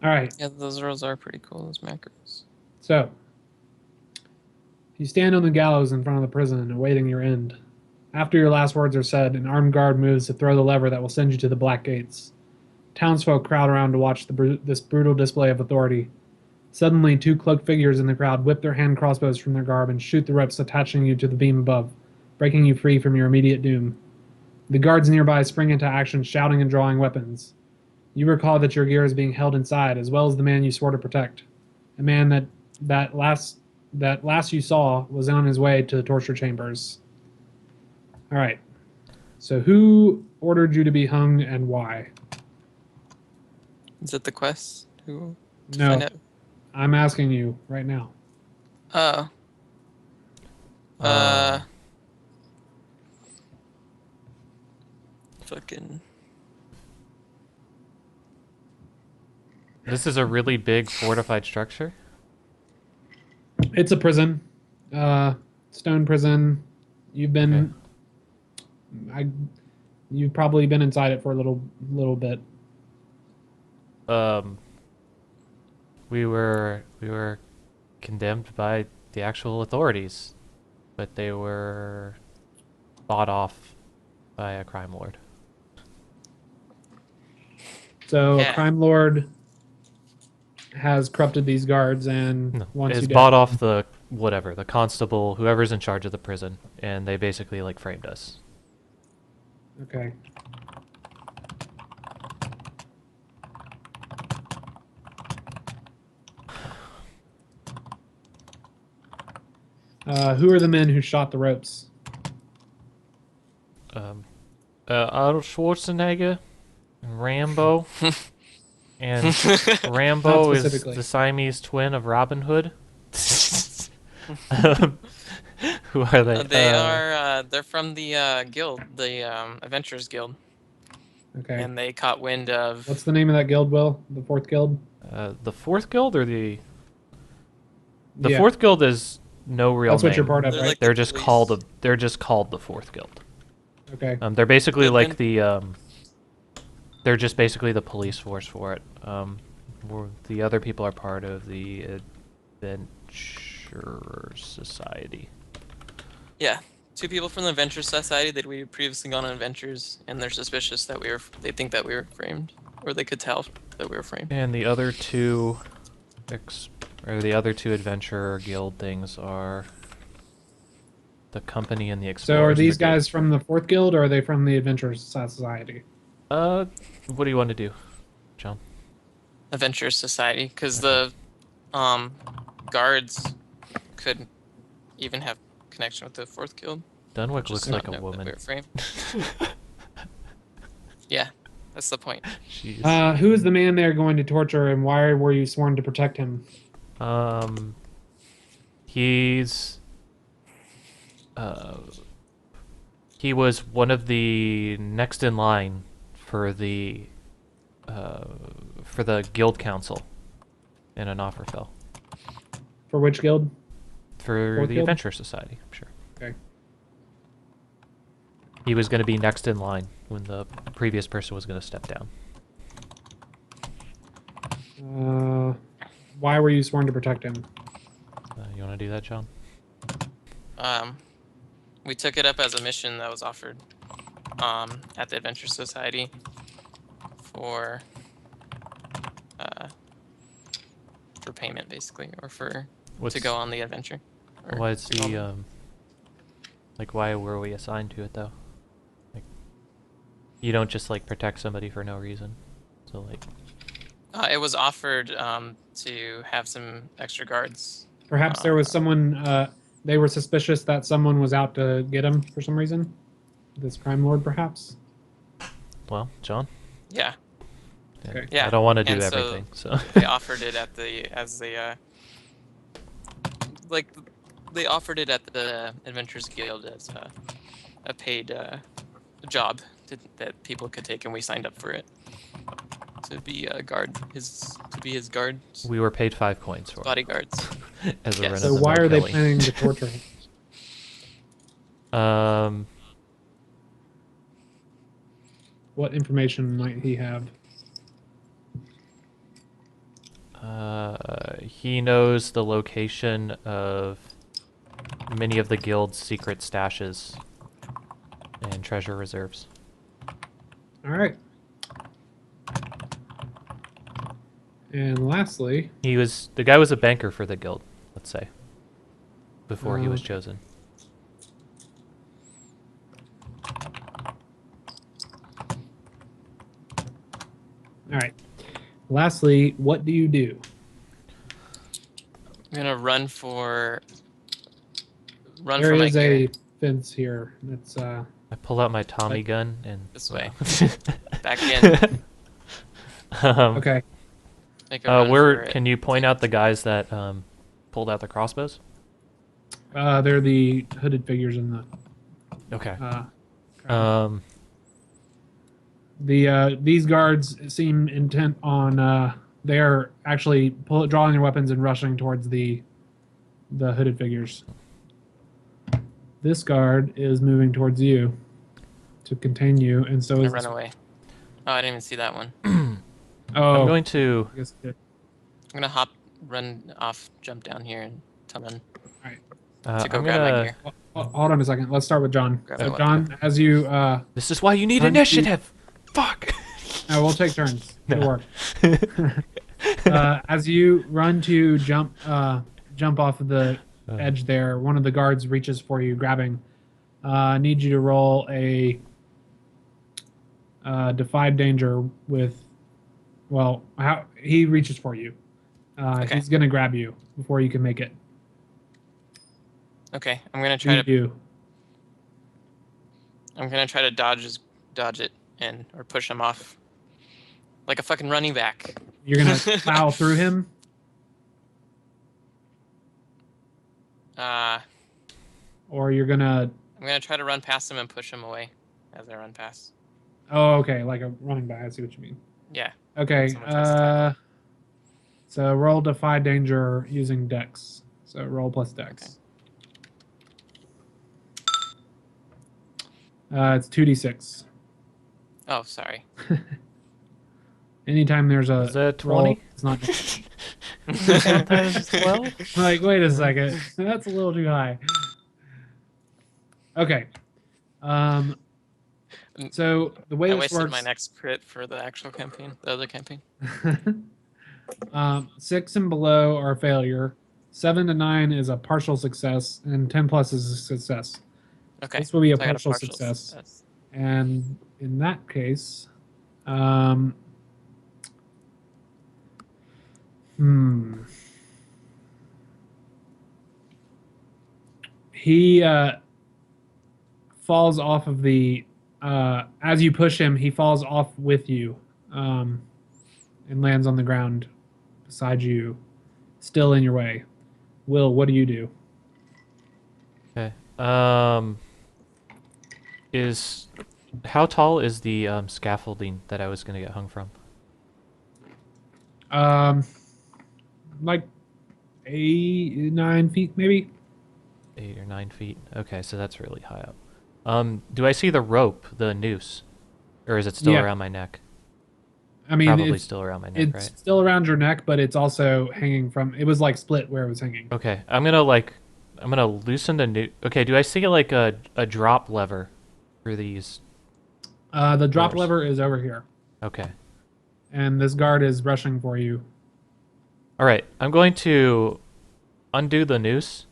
All right. Yeah, those rolls are pretty cool, those macros. So, you stand on the gallows in front of the prison, awaiting your end. After your last words are said, an armed guard moves to throw the lever that will send you to the black gates. Townsfolk crowd around to watch this brutal display of authority. Suddenly, two cloaked figures in the crowd whip their hand crossbows from their garb and shoot the ropes attaching you to the beam above, breaking you free from your immediate doom. The guards nearby spring into action, shouting and drawing weapons. You recall that your gear is being held inside, as well as the man you swore to protect. A man that last you saw was on his way to the torture chambers. All right. So who ordered you to be hung and why? Is it the quest? Who to No, find out? I'm asking you right now. Oh. Um, Fucking. this is a really big fortified structure. It's a prison, stone prison. You've been, you've probably been inside it for a little bit. We were condemned by the actual authorities, but they were bought off by a crime lord. So Yeah. a crime lord has corrupted these guards and No, wants it's you dead. bought off the constable, whoever's in charge of the prison, and they basically like framed us. Okay. Who are the men who shot the ropes? Arnold Schwarzenegger, and Rambo, and Rambo is specifically. the Siamese twin of Robin Hood. Who are they? They're from the guild, the Adventurers Guild. Okay. And they caught wind of. What's the name of that guild, Will? The fourth guild? The fourth guild or the Yeah. fourth guild is no real That's what name. you're part of, They're right? like They're the just police. called the fourth guild. Okay. They're basically They've like been- they're just basically the police force for it. The other people are part of the Adventure Society. Yeah, two people from the Adventure Society that we had previously gone on adventures, and they're suspicious that they think that we were framed, or they could tell that we were framed. And the other two, adventurer guild things are the company and the explorers. So are these Brigade. guys from the fourth guild or are they from the Adventure Society? What do you want to do, John? Adventure Society, because the guards could even have connection with the fourth guild. Dunwick Just looks like not a know that we woman. were framed. Yeah, that's the point. Jeez. Who is the man they're going to torture and why were you sworn to protect him? He was one of the next in line for the guild council in an offer fell. For which guild? For Fourth the guild? Adventure Society, I'm sure. Okay. He was going to be next in line when the previous person was going to step down. Why were you sworn to protect him? You want to do that, John? We took it up as a mission that was offered at the Adventure Society for payment, basically, or to go on the adventure. What's the why were we assigned to it though? Like, you don't just like protect somebody for no reason. So like, it was offered to have some extra guards. Perhaps there was someone, they were suspicious that someone was out to get him for some reason? This crime lord, perhaps? well, John. Yeah. Okay. Yeah. I don't want to do and everything, so. They offered it they offered it at the Adventurers Guild as a paid job that people could take, and we signed up for it to be a guard, to be his guard, We were paid 5 coins for it. bodyguards. As a Yes. rent So of the why no are they killing. planning to torture him? What information might he have? He knows the location of many of the guild's secret stashes and treasure reserves. All right. And lastly, The guy was a banker for the guild, let's say, before he was Okay. chosen. all right. Lastly, what do you do? I'm gonna run for my There is gear a fence here. That's I pull out my Tommy gun and this way. Back in. okay. Make a run where for it. can you point out the guys that pulled out the crossbows? They're the hooded figures in the. Okay. Crowd. These guards seem intent on. They are actually drawing their weapons and rushing towards the hooded figures. This guard is moving towards you to contain you, and so I'm is gonna this. run away. Oh, I didn't even see that one. Oh, I'm going to. I guess it did. I'm gonna run off, jump down here, and run All to go I'm grab my gonna. gear. right. Hold on a second. Let's start with John. Grab So my John, as you This is why you need Run to- initiative. Fuck. we'll take turns. No. It'll work. As you run to jump off of the edge there, one of the guards reaches for you, grabbing. I need you to roll a defy danger with. Well, how he reaches for you. Okay. He's gonna grab you before you can make it. Okay, I'm gonna What try do to. you do? I'm gonna try to dodge it or push him off, like a fucking running back. You're gonna plow through him. Or you're gonna. I'm gonna try to run past him and push him away as I run past. Oh, okay, like a running back. I see what you mean. Yeah. Okay. Someone tries to tackle. So roll defy danger using Dex. So roll plus Dex. It's 2d6. Oh, sorry. Anytime there's a Is that roll, 20? it's not. Sometimes 12. Like, wait a second. That's a little too high. Okay. So the way I this wasted works. my next crit for the actual campaign, the other campaign. 6 and below are a failure. 7 to 9 is a partial success, and 10 plus is a success. Okay. This will be a so I got partial success. success. And in that case, he falls off of the. As you push him, he falls off with you, and lands on the ground beside you, still in your way. Will, what do you do? Okay. How tall is the scaffolding that I was gonna get hung from? Like 8, 9 feet, maybe. 8 or 9 feet. Okay, so that's really high up. Do I see the rope, the noose, or is it still Yeah. around my neck? I mean, Probably it's still around my neck, it's right? still around your neck, but it's also hanging from. It was like split where it was hanging. Okay, I'm gonna loosen the noose. Okay, do I see like a drop lever for these? The drop Doors. lever is over here, Okay. and this guard is rushing for you. All right, I'm going to undo the noose,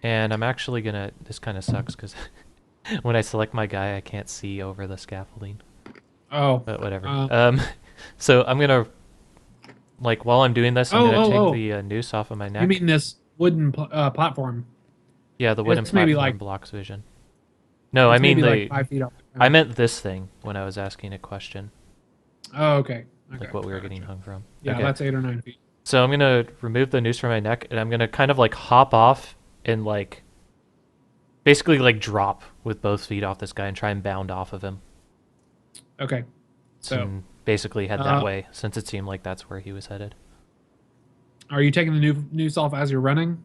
and I'm actually gonna. This kind of sucks because when I select my guy, I can't see over the scaffolding. Oh, But whatever. So I'm gonna, like, while I'm doing this, I'm Oh, gonna oh, take oh. the noose off of my neck. you mean this wooden platform? Yeah, the wooden it's maybe platform like- blocks vision. No, I It's mean maybe the. like 5 feet off. I meant this thing when I was asking a question, Oh, okay. like what we were getting hung from. Yeah, Okay. that's 8 or 9 feet. So I'm gonna remove the noose from my neck, and I'm gonna kind of like hop off and like, basically like drop with both feet off this guy and try and bound off of him. Okay. So, And basically head that uh, way, since it seemed like that's where he was headed. are you taking the noose off as you're running?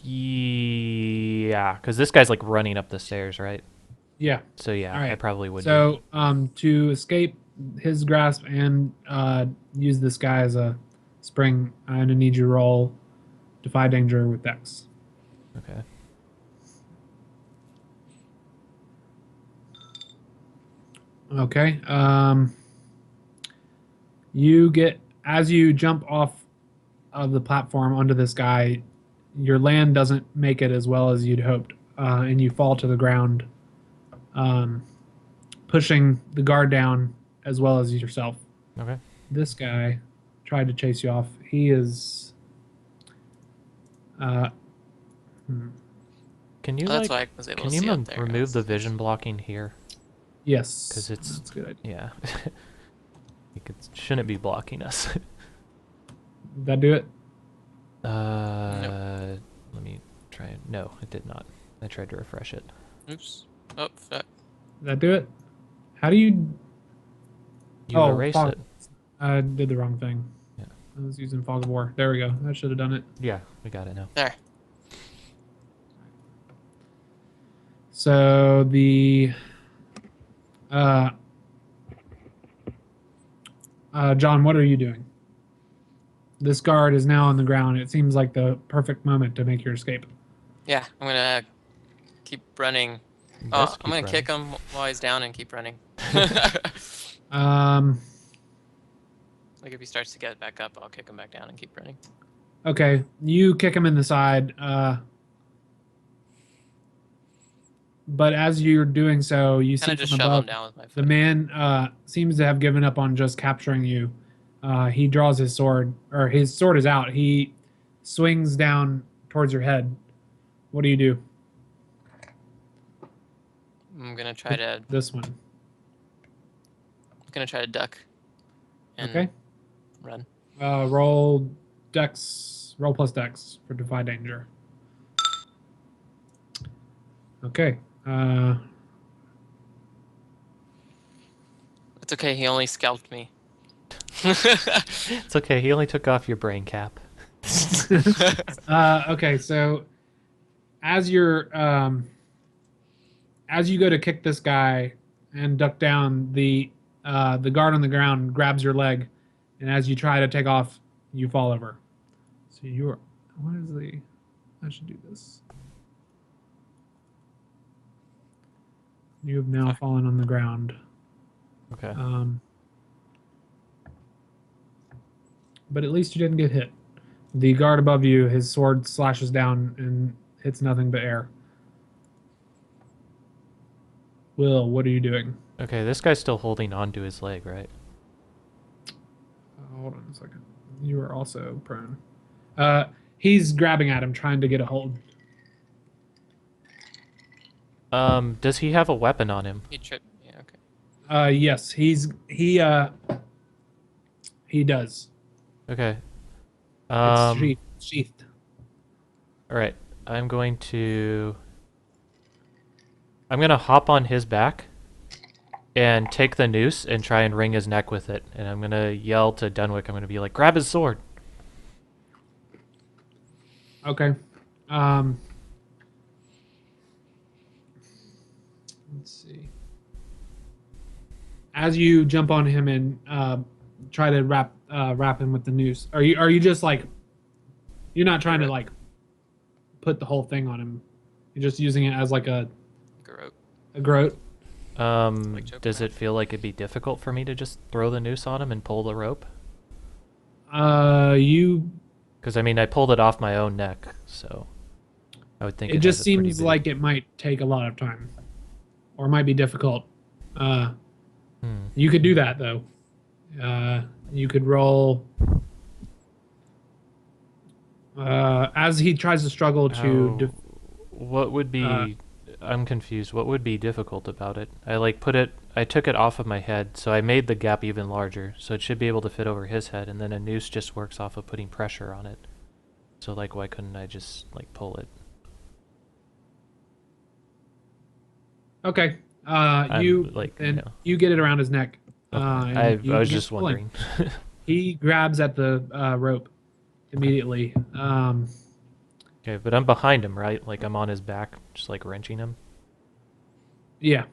Yeah, because this guy's like running up the stairs, right? Yeah. So yeah, All right. I probably would. So, to escape his grasp and use this guy as a spring, I'm gonna need you to roll defy danger with Dex. Okay. Okay. You get as you jump off of the platform onto this guy, your land doesn't make it as well as you'd hoped, and you fall to the ground, um, pushing the guard down as well as yourself. Okay. This guy tried to chase you off. He is. Uh, hmm. Can you Well, that's like? why I was able Can to you see up there. remove the vision blocking here? Yes, Because it's that's a good idea. yeah. It shouldn't be blocking us. Did that do it? Let me try. No, it did not. I tried to refresh it. Oops. Oh, fuck. Did that do it? How do you? You erased fog. it. I did the wrong thing. Yeah. I was using fog of war. There we go. That should have done it. Yeah, we got it now. There. So the John, what are you doing? This guard is now on the ground. It seems like the perfect moment to make your escape. Yeah, I'm gonna keep running. Just I'm gonna keep kick him while he's down and keep running. Um, Like if he starts to get back up, I'll kick him back down and keep running. okay, you kick him in the side. But as you're doing so, you see Kind of just from shove him above down with my the foot. man seems to have given up on just capturing you. He draws his sword, or his sword is out. He swings down towards your head. What do you do? I'm gonna try to This one. duck and Okay. run. Roll Dex. Roll plus Dex for defy danger. Okay. It's okay. He only scalped me. It's okay. He only took off your brain cap. Okay. So as you go to kick this guy and duck down, the guard on the ground grabs your leg, and as you try to take off, you fall over. So you're. What is the? I should do this. You have now fallen on the ground. Okay. But at least you didn't get hit. The guard above you, his sword slashes down and hits nothing but air. Will, what are you doing? Okay, this guy's still holding on to his leg, right? Hold on a second. You are also prone. He's grabbing at him, trying to get a hold. Does he have a weapon on him? He tripped. Yeah. Okay. Yes, he does. Okay. It's sheathed. All right. I'm gonna hop on his back and take the noose and try and wring his neck with it. And I'm gonna yell to Dunwick. I'm gonna be like, "Grab his sword!" Okay. Let's see. As you jump on him and try to wrap him with the noose, are you just like, you're not trying to like put the whole thing on him? You're just using it as like a Garrote. groat. Does it feel like it'd be difficult for me to just throw the noose on him and pull the rope? You. Because I mean, I pulled it off my own neck, so I would think It it just has a pretty seems big- like it might take a lot of time, or might be difficult. You could do that though. You could roll. As he tries to struggle to. What would be? I'm confused. What would be difficult about it? I took it off of my head, so I made the gap even larger, so it should be able to fit over his head, and then a noose just works off of putting pressure on it. So like, why couldn't I just like pull it? Okay. like, and you know. you get it around his neck. Okay. And I you was begin just pulling. wondering. He grabs at the rope immediately. Okay, but I'm behind him, right? Like I'm on his back, just like wrenching him. Yeah.